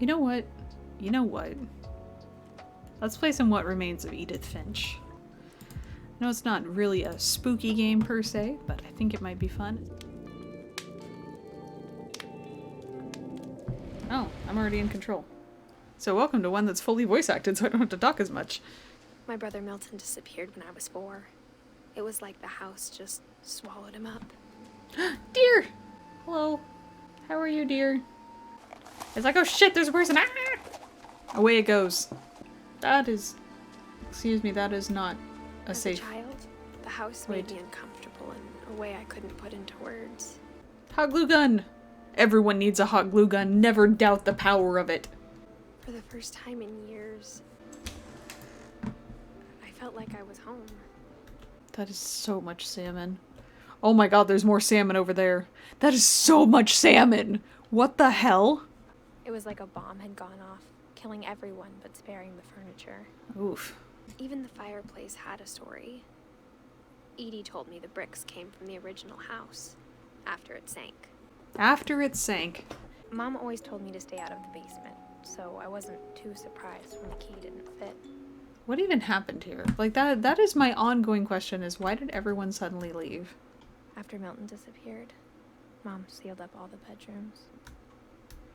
You know what? You know what? Let's play some What Remains of Edith Finch. I know it's not really a spooky game per se, but I think it might be fun. Oh, I'm already in control. So welcome to one that's fully voice acted so I don't have to talk as much. My brother Milton disappeared when I was 4. It was like the house just swallowed him up. Dear! Hello. How are you, dear? It's like, oh shit, there's a person! Ah! Away it goes. That is... Excuse me, that is not a safe... As a child, the house made me uncomfortable in a way I couldn't put into words. Hot glue gun! Everyone needs a hot glue gun. Never doubt the power of it. For the first time in years, I felt like I was home. That is so much salmon. Oh my god, there's more salmon over there. That is so much salmon! What the hell? It was like a bomb had gone off, killing everyone but sparing the furniture. Oof. Even the fireplace had a story. Edie told me the bricks came from the original house, after it sank. After it sank. Mom always told me to stay out of the basement, so I wasn't too surprised when the key didn't fit. What even happened here? Like, that is my ongoing question, is why did everyone suddenly leave? After Milton disappeared, Mom sealed up all the bedrooms.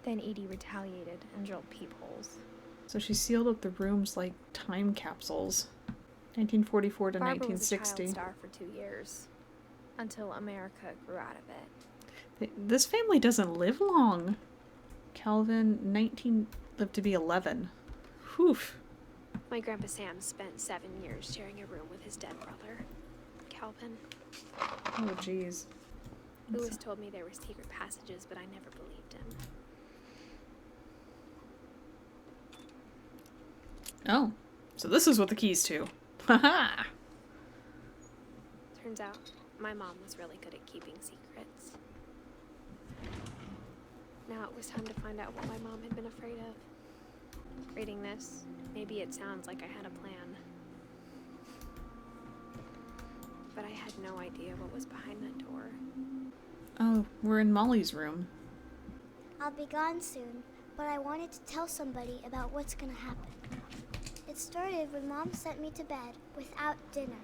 Then Edie retaliated and drilled peepholes. So she sealed up the rooms like time capsules. 1944 to Barbara 1960. was a child star for 2 years, until America grew out of it. This family doesn't live long. Calvin, 19, lived to be 11. Whew. My Grandpa Sam spent 7 years sharing a room with his dead brother, Calvin. Oh, jeez. Lewis told me there were secret passages, but I never believed him. Oh, so this is what the key's to. Haha! Turns out, my mom was really good at keeping secrets. Now it was time to find out what my mom had been afraid of. Reading this, maybe it sounds like I had a plan. But I had no idea what was behind that door. Oh, we're in Molly's room. I'll be gone soon, but I wanted to tell somebody about what's gonna happen. It started when Mom sent me to bed without dinner.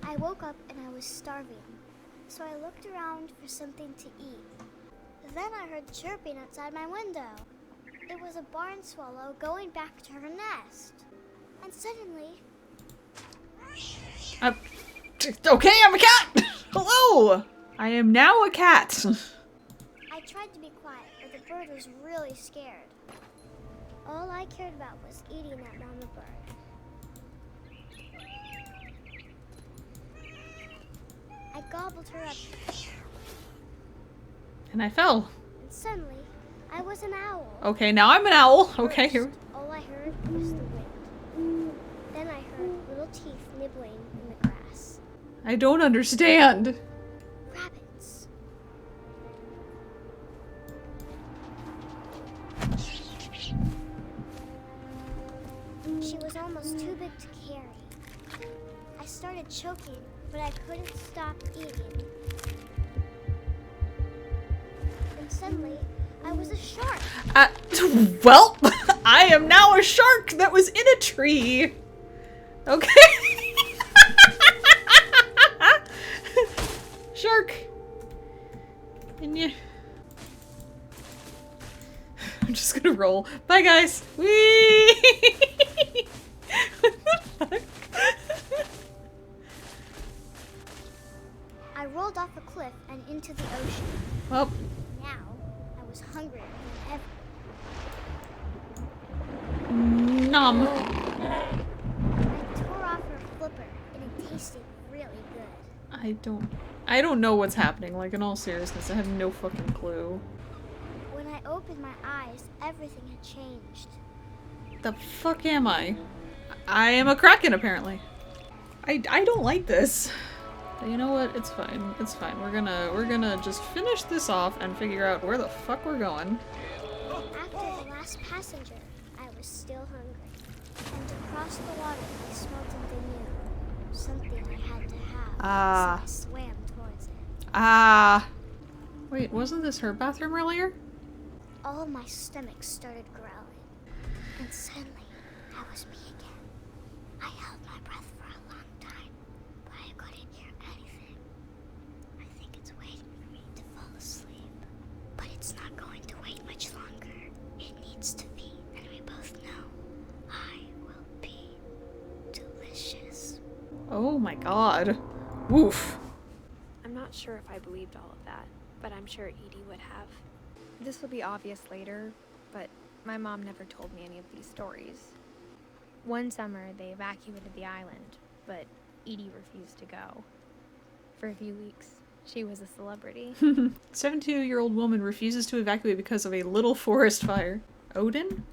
I woke up and I was starving, so I looked around for something to eat. Then I heard chirping outside my window. It was a barn swallow going back to her nest. And suddenly... Okay, I'm a cat! Hello! I am now a cat. I tried to be quiet, but the bird was really scared. All I cared about was eating that mama bird. I gobbled her up. And I fell. And suddenly, I was an owl. Okay, now I'm an owl. Okay. First, all I heard was the wind. Then I heard little teeth nibbling in the grass. I don't understand. Rabbits. She was almost too big to carry. I started choking, but I couldn't stop eating. And suddenly, I was a shark. Well, I am now a shark that was in a tree. Okay. Shark. And you... I'm just gonna roll. Bye, guys. Whee! What the fuck? I rolled off a cliff and into the ocean. Well, Now, I was hungrier than ever. nom. I tore off her flipper, and it tasted really good. I don't know what's happening. Like, in all seriousness, I have no fucking clue. When I opened my eyes, everything had changed. The fuck am I? I am a kraken, apparently. I don't like this. But you know what? It's fine. It's fine. We're gonna just finish this off and figure out where the fuck we're going. After the last passenger, I was still hungry. And across the water, I smelled something new. Something I had to have. So I swam towards it. Wait, wasn't this her bathroom earlier? all my stomach started growling. And suddenly, I was me again. I held my breath for a long time, but I couldn't hear anything. I think it's waiting for me to fall asleep. But it's not going to wait much longer. It needs to be, and we both know I will be delicious. Oh my god. Woof. I'm not sure if I believed all of that, but I'm sure Edie would have. This will be obvious later, but my mom never told me any of these stories. One summer, they evacuated the island, but Edie refused to go. For a few weeks, she was a celebrity. 72-year-old woman refuses to evacuate because of a little forest fire. Odin?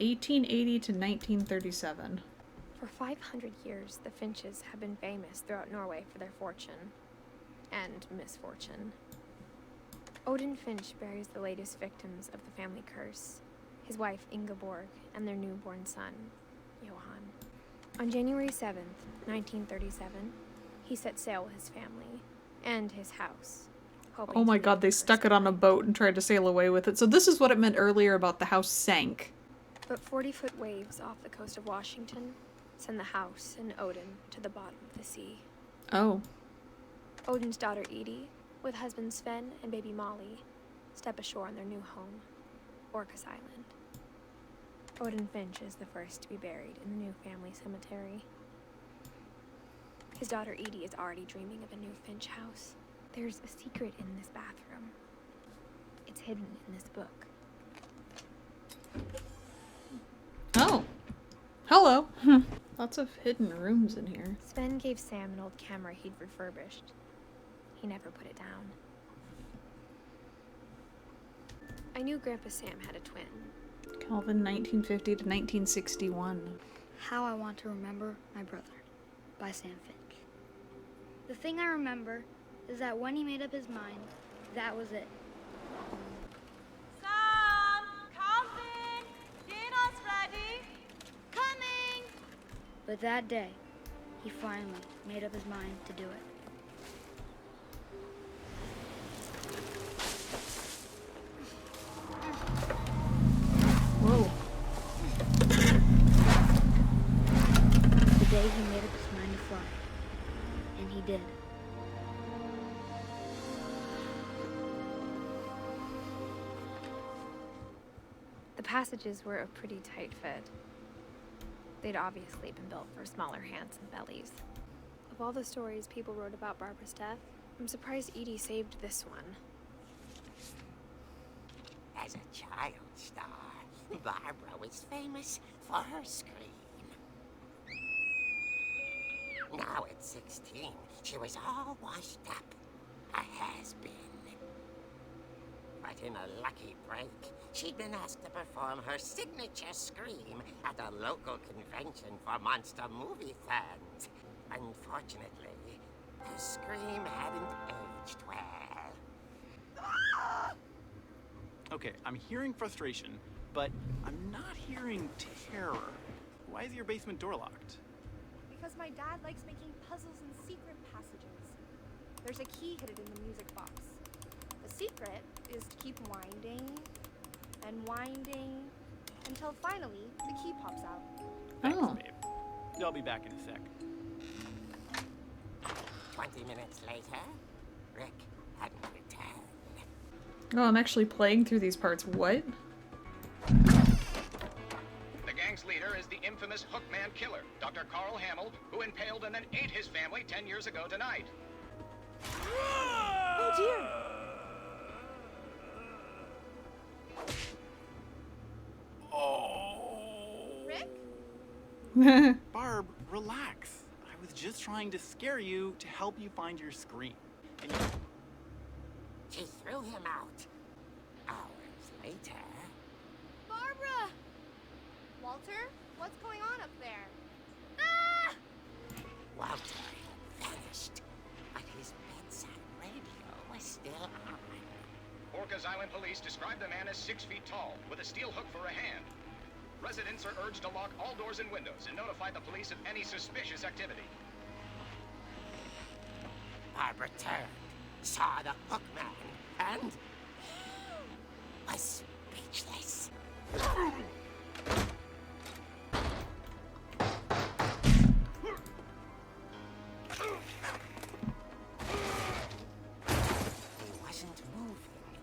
1880 to 1937. For 500 years, the Finches have been famous throughout Norway for their fortune and misfortune. Odin Finch buries the latest victims of the family curse, his wife Ingeborg and their newborn son, Johan. On January 7th, 1937, he set sail with his family and his house. Oh my god, they stuck it on a boat and tried to sail away with it. So this is what it meant earlier about the house sank. But 40-foot waves off the coast of Washington send the house and Odin to the bottom of the sea. Oh. Odin's daughter Edie, with husband Sven and baby Molly, step ashore on their new home, Orcas Island. Odin Finch is the first to be buried in the new family cemetery. His daughter Edie is already dreaming of a new Finch house. There's a secret in this bathroom. It's hidden in this book. Oh. Hello. Lots of hidden rooms in here. Sven gave Sam an old camera he'd refurbished. He never put it down. I knew Grandpa Sam had a twin. Calvin, 1950 to 1961. How I Want to Remember My Brother by Sam Finch. The thing I remember is that when he made up his mind, that was it. Sam, Calvin, dinner's ready. Coming! But that day, he finally made up his mind to do it. Whoa. The day he made up his mind to fly. And he did. The passages were a pretty tight fit. They'd obviously been built for smaller hands and bellies. Of all the stories people wrote about Barbara's death, I'm surprised Edie saved this one. As a child star, Barbara was famous for her scream. Now at 16, she was all washed up, a has-been. But in a lucky break, she'd been asked to perform her signature scream at a local convention for monster movie fans. Unfortunately, the scream hadn't aged well. Okay, I'm hearing frustration, but I'm not hearing terror. Why is your basement door locked? Because my dad likes making puzzles and secret passages. There's a key hidden in the music box. The secret is to keep winding and winding until finally the key pops out. Thanks, Oh. babe. I'll be back in a sec. 20 minutes later, Rick hadn't returned. Oh, I'm actually playing through these parts. What? The gang's leader is the infamous Hookman killer, Dr. Carl Hamill, who impaled and then ate his family 10 years ago tonight. Oh dear! Rick? Barb, relax. I was just trying to scare you to help you find your scream. And you... She threw him out. Hours later, Barbara! Walter, what's going on up there? Ah! Walter had vanished, but his bedside radio was still on. Orcas Island police describe the man as 6 feet tall, with a steel hook for a hand. Residents are urged to lock all doors and windows and notify the police of any suspicious activity. Barbara turned, saw the Hookman, and was speechless. He wasn't moving,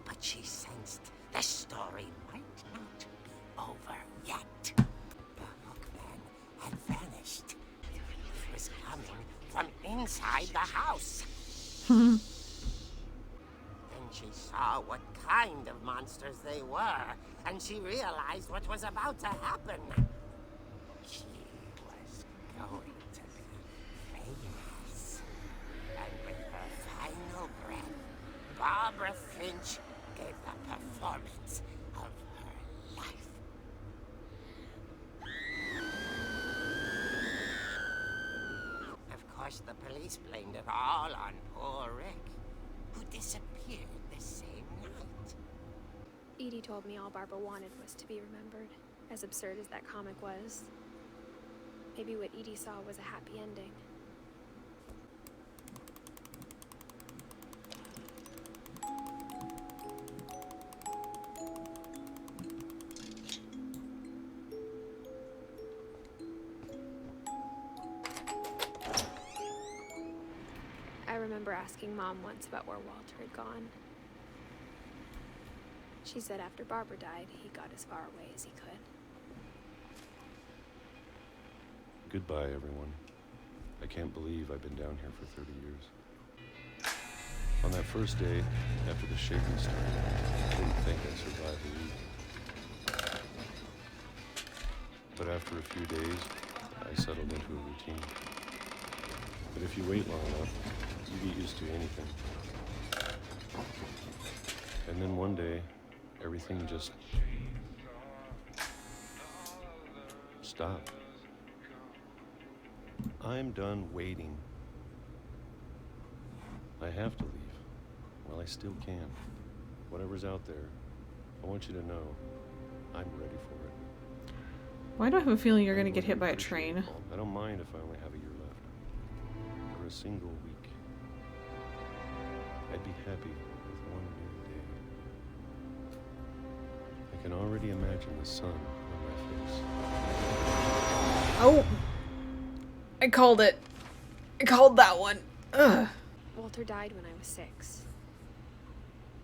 but she sensed the story might not be over yet. The hookman had vanished. It was coming from inside the house. Then she saw what kind of monsters they were, and she realized what was about to happen. She was going to be famous. And with her final breath, Barbara Finch gave the performance of her life. Of course, the police blamed it all on poor Rick, who disappeared the same night. Edie told me all Barbara wanted was to be remembered, as absurd as that comic was. Maybe what Edie saw was a happy ending. I remember asking Mom once about where Walter had gone. She said after Barbara died, he got as far away as he could. Goodbye, everyone. I can't believe I've been down here for 30 years. On that first day, after the shaking started, I didn't think I'd survive a week. But after a few days, I settled into a routine. But if you wait long enough, you get used to anything. And then one day, everything just stopped. I'm done waiting. I have to leave. Well, I still can. Whatever's out there, I want you to know I'm ready for it. Why do I have a feeling you're gonna get hit by a train? I don't mind if I only have a year left. For a single week. I'd be happy with one new day. I can already imagine the sun on my face. Oh! I called it. I called that one. Ugh. Walter died when I was 6.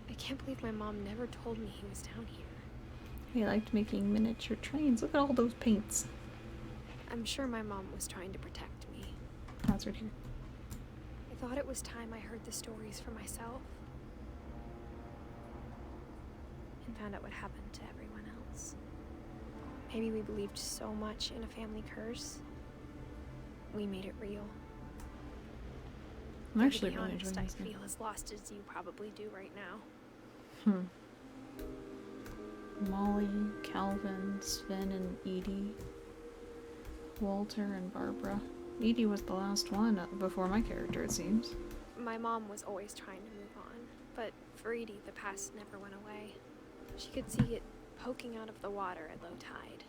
I can't believe my mom never told me he was down here. He liked making miniature trains. Look at all those paints. I'm sure my mom was trying to protect me. That's right here. I thought it was time I heard the stories for myself. And found out what happened to everyone else. Maybe we believed so much in a family curse. We made it real. I'm actually to be really honest, enjoying I this game. feel as lost as you probably do right now. Molly, Calvin, Sven, and Edie. Walter and Barbara. Edie was the last one before my character, it seems. My mom was always trying to move on, but for Edie, the past never went away. She could see it poking out of the water at low tide.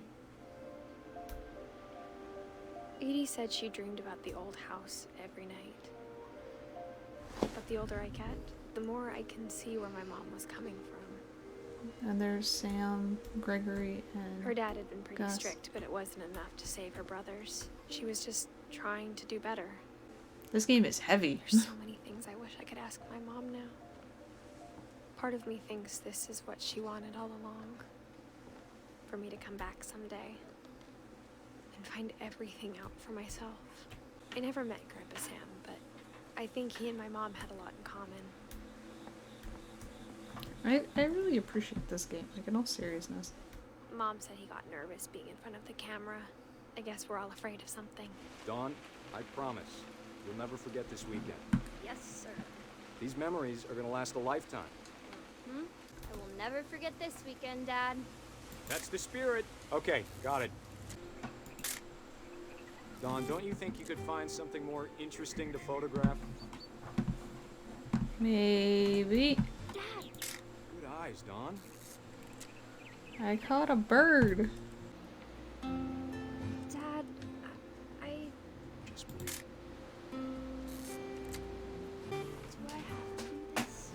Edie said she dreamed about the old house every night. But the older I get, the more I can see where my mom was coming from. And there's Sam, Gregory, and Her dad had been pretty Gus. strict, but it wasn't enough to save her brothers. She was just trying to do better. This game is heavy. There's so many things I wish I could ask my mom now. Part of me thinks this is what she wanted all along. For me to come back someday and find everything out for myself. I never met Grandpa Sam, but I think he and my mom had a lot in common. I really appreciate this game, like in all seriousness. Mom said he got nervous being in front of the camera. I guess we're all afraid of something. Dawn, I promise, you'll never forget this weekend. Yes, sir. These memories are gonna last a lifetime. I will never forget this weekend, Dad. That's the spirit. Okay, got it. Dawn, don't you think you could find something more interesting to photograph? Maybe. Good eyes, Dawn. I caught a bird. Dad, I... Just breathe. Do I have to do this?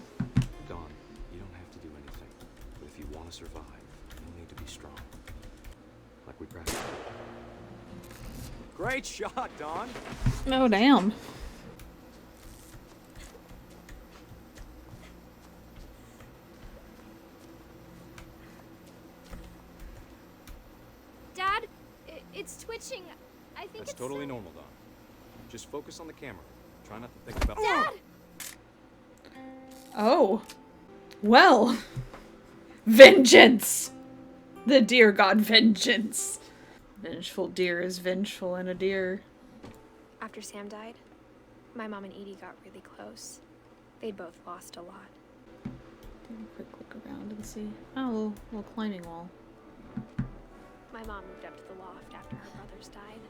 Dawn, you don't have to do anything. But if you want to survive, Great shot, Don. Oh, damn. Dad, it's twitching. I think That's it's totally normal, Don. Just focus on the camera. Try not to think about. Dad! Oh. Well. Vengeance! The dear god vengeance. Vengeful deer is vengeful and a deer. After Sam died, my mom and Edie got really close. They'd both lost a lot. Take a quick look around and see. Oh, little climbing wall. My mom moved up to the loft after her brothers died.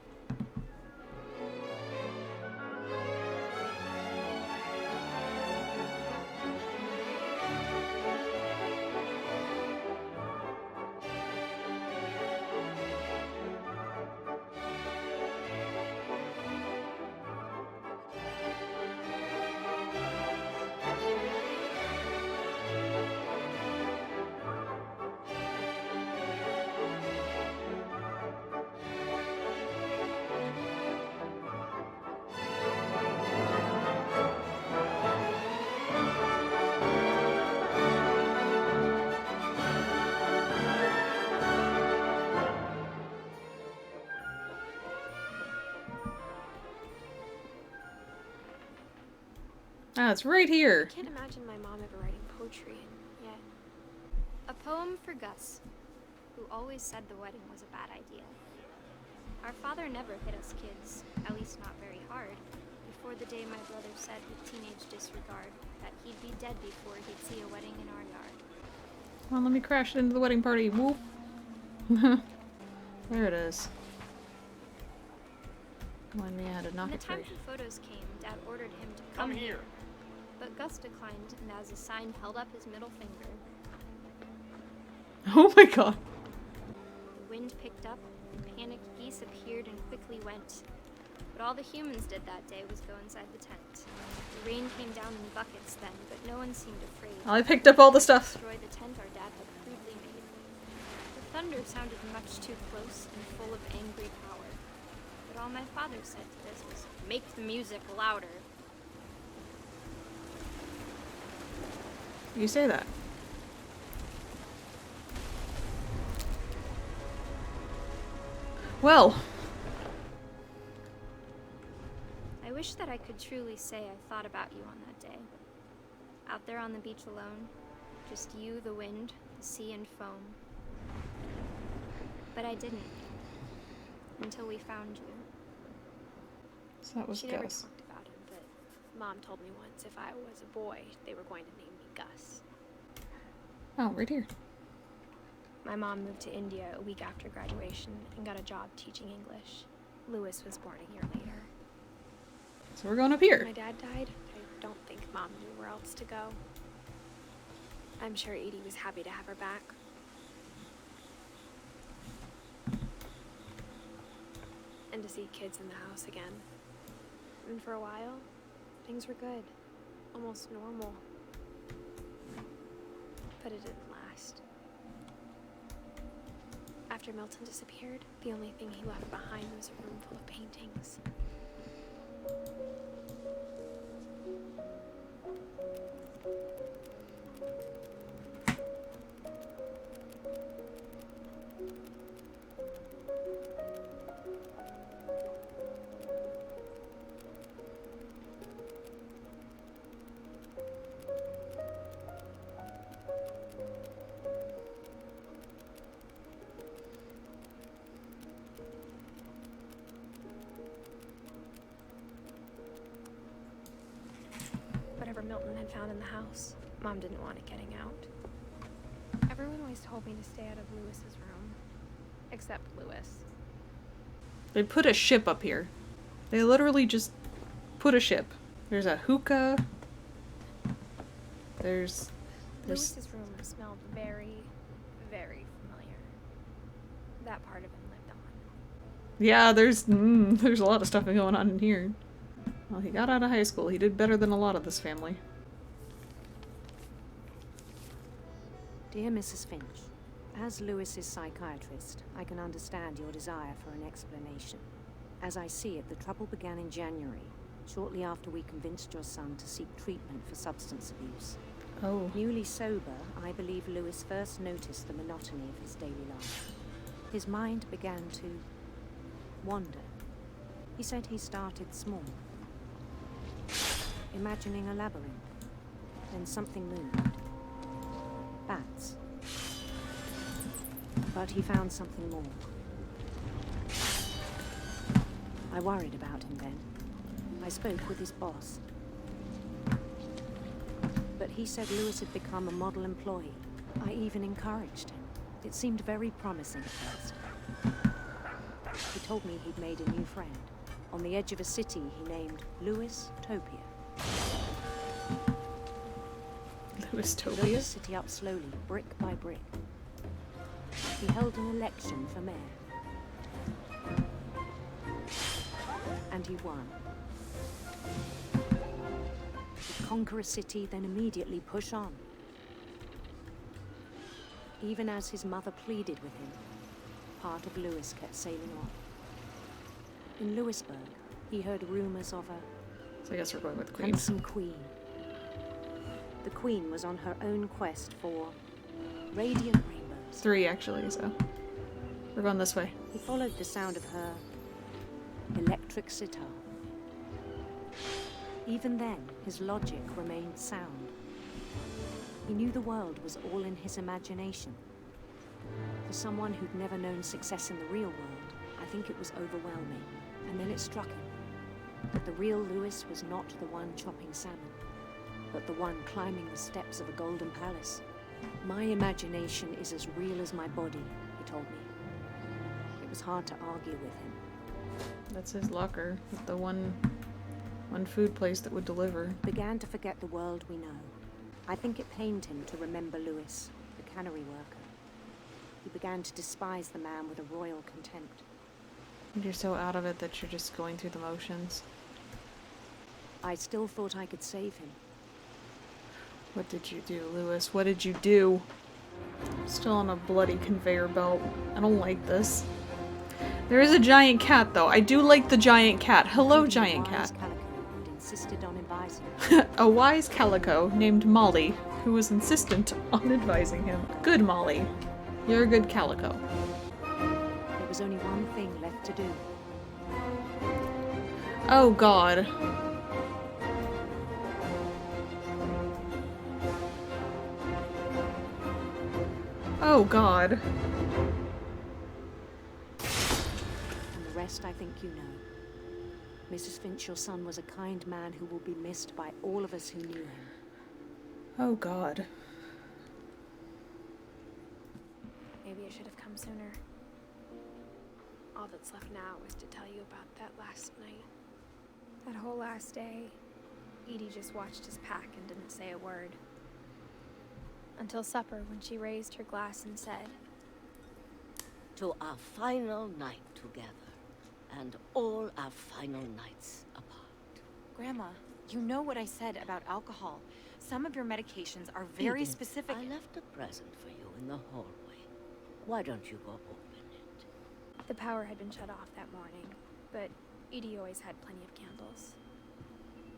Ah, it's right here. I can't imagine my mom ever writing poetry, and yet a poem for Gus, who always said the wedding was a bad idea. Our father never hit us kids, at least not very hard, before the day my brother said with teenage disregard that he'd be dead before he'd see a wedding in our yard. Come on, let me crash into the wedding party. Whoop. There it is. Remind me how to knock When the it time right. for photos came, Dad ordered him to Come here. But Gus declined, and as a sign held up his middle finger. Oh my god. The wind picked up, panicked geese appeared and quickly went. But all the humans did that day was go inside the tent. The rain came down in buckets then, but no one seemed afraid. I picked up all the stuff. Destroy the tent our dad had crudely made. The thunder sounded much too close and full of angry power. But all my father said to this was, "Make the music louder." You say that. Well. I wish that I could truly say I thought about you on that day. Out there on the beach alone, just you, the wind, the sea and foam. But I didn't. Until we found you. So that was she never Gus. talked about him, but Mom told me once if I was a boy, they were going to name me Gus. Oh, right here. My mom moved to India a week after graduation and got a job teaching English. Lewis was born a year later. So we're going up here. When my dad died, I don't think Mom knew where else to go. I'm sure Edie was happy to have her back. And to see kids in the house again. And for a while, things were good. Almost normal. But it didn't last. After Milton disappeared, the only thing he left behind was a room full of paintings. Whatever Milton had found in the house, Mom didn't want it getting out. Everyone always told me to stay out of Lewis's room. Except Lewis. They put a ship up here. They literally just put a ship. There's a hookah. There's Lewis's room smelled very, very familiar. That part of him lived on. Yeah, there's a lot of stuff going on in here. Well, he got out of high school. He did better than a lot of this family. Dear Mrs. Finch, as Lewis's psychiatrist, I can understand your desire for an explanation. As I see it, the trouble began in January, shortly after we convinced your son to seek treatment for substance abuse. Oh. Newly sober, I believe Lewis first noticed the monotony of his daily life. His mind began to wander. He said he started small, imagining a labyrinth. Then something moved. Bats. But he found something more. I worried about him then. I spoke with his boss. But he said Lewis had become a model employee. I even encouraged him. It seemed very promising at first. He told me he'd made a new friend. On the edge of a city he named Lewis Topia. Lewis He built Topia? the city up slowly, brick by brick. He held an election for mayor. And he won. He'd conquer a city, then immediately push on. Even as his mother pleaded with him, part of Lewis kept sailing on. In Lewisburg, he heard rumors of a So I guess we're going with Queen. handsome queen. The queen was on her own quest for radiant rainbows. 3 actually, so we're going this way. He followed the sound of her electric sitar. Even then, his logic remained sound. He knew the world was all in his imagination. For someone who'd never known success in the real world, I think it was overwhelming. And then it struck him that the real Lewis was not the one chopping salmon, but the one climbing the steps of a golden palace. My imagination is as real as my body, he told me. It was hard to argue with him. That's his locker. The one food place that would deliver. Began to forget the world we know. I think it pained him to remember Lewis, the cannery worker. He began to despise the man with a royal contempt. You're so out of it that you're just going through the motions. I still thought I could save him. What did you do, Lewis? What did you do? Still on a bloody conveyor belt. I don't like this. There is a giant cat, though. I do like the giant cat. Hello, giant cat. Calico insisted on advising. A wise calico named Molly, who was insistent on advising him. Good Molly. You're a good calico. There was only one thing left to do. Oh, God. Oh, God. And the rest I think you know. Mrs. Finch, your son was a kind man who will be missed by all of us who knew him. Oh, God. Maybe I should have come sooner. All that's left now is to tell you about that last night. That whole last day, Edie just watched us pack and didn't say a word. Until supper, when she raised her glass and said, "To our final night together, and all our final nights apart." Grandma, you know what I said about alcohol. Some of your medications are very Edith, specific. I left a present for you in the hallway. Why don't you go open it? the power had been shut off that morning, but Edie always had plenty of candles.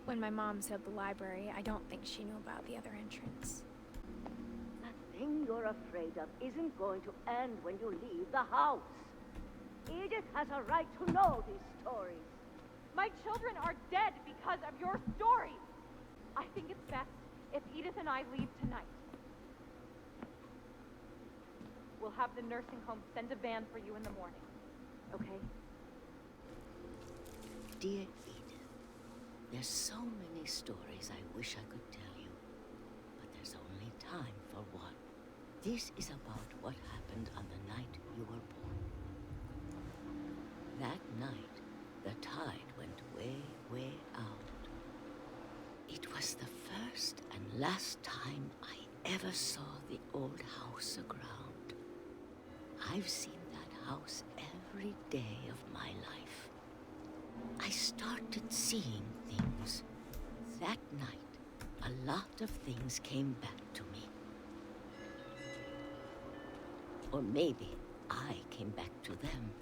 When my mom sealed the library, I don't think she knew about the other entrance. The thing you're afraid of isn't going to end when you leave the house. Edith has a right to know these stories. My children are dead because of your stories. I think it's best if Edith and I leave tonight. We'll have the nursing home send a van for you in the morning. Okay? Dear Edith, there's so many stories I wish I could tell you, but there's only time for one. This is about what happened on the night you were born. That night, the tide went way, way out. It was the first and last time I ever saw the old house aground. I've seen that house every day of my life. I started seeing things. That night, a lot of things came back to me. Or maybe I came back to them.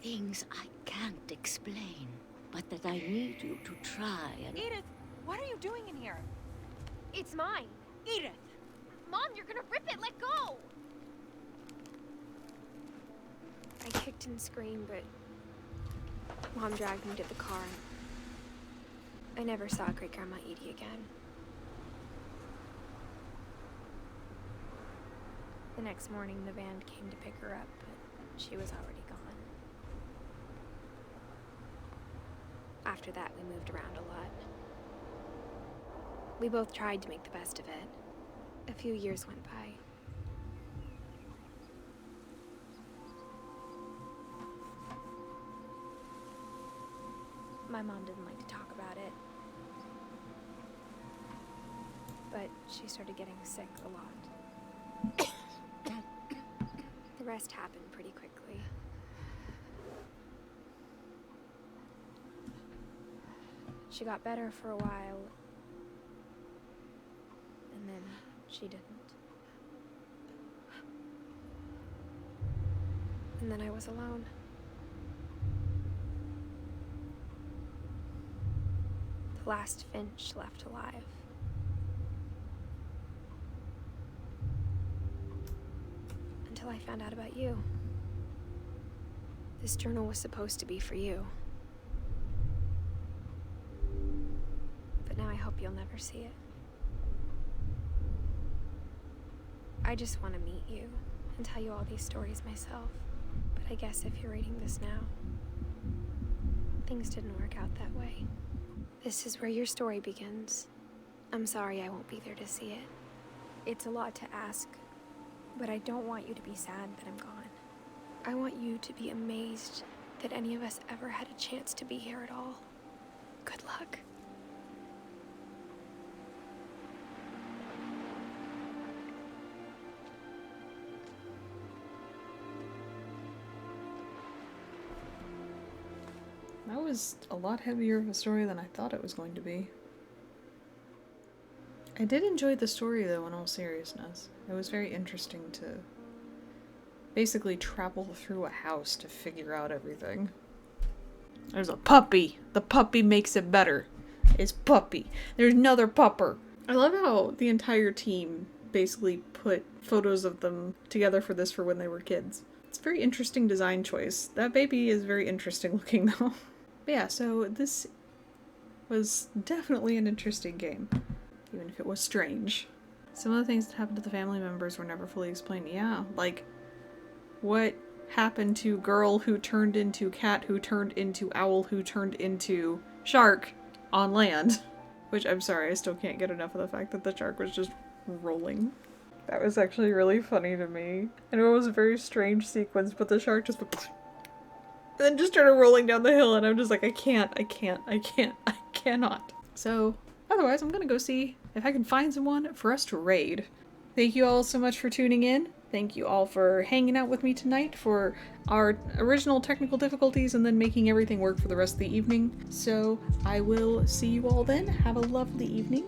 Things I can't explain, but that I need you to try and... Edith, what are you doing in here? It's mine. Edith! Mom, you're gonna rip it! Let go! I kicked and screamed, but Mom dragged me to the car, and I never saw Great-Grandma Edie again. The next morning, the van came to pick her up, but she was already gone. After that, we moved around a lot. We both tried to make the best of it. A few years went by. My mom didn't like to talk about it, but she started getting sick a lot. The rest happened pretty quickly. She got better for a while, and then she didn't. And then I was alone. The last Finch left alive. Until I found out about you. This journal was supposed to be for you. But now I hope you'll never see it. I just want to meet you and tell you all these stories myself. But I guess if you're reading this now, things didn't work out that way. This is where your story begins. I'm sorry I won't be there to see it. It's a lot to ask, but I don't want you to be sad that I'm gone. I want you to be amazed that any of us ever had a chance to be here at all. Good luck. That was a lot heavier of a story than I thought it was going to be. I did enjoy the story though, in all seriousness. It was very interesting to basically travel through a house to figure out everything. There's a puppy! The puppy makes it better. It's Puppy. There's another pupper. I love how the entire team basically put photos of them together for this for when they were kids. It's a very interesting design choice. That baby is very interesting looking though. But yeah, so this was definitely an interesting game, even if it was strange. Some of the things that happened to the family members were never fully explained. Yeah, like what happened to girl who turned into cat, who turned into owl, who turned into shark on land. Which, I'm sorry, I still can't get enough of the fact that the shark was just rolling. That was actually really funny to me. I know it was a very strange sequence, but the shark just went and then just started rolling down the hill, and I'm just like, I cannot. So, otherwise, I'm gonna go see if I can find someone for us to raid. Thank you all so much for tuning in. Thank you all for hanging out with me tonight for our original technical difficulties and then making everything work for the rest of the evening. So, I will see you all then. Have a lovely evening.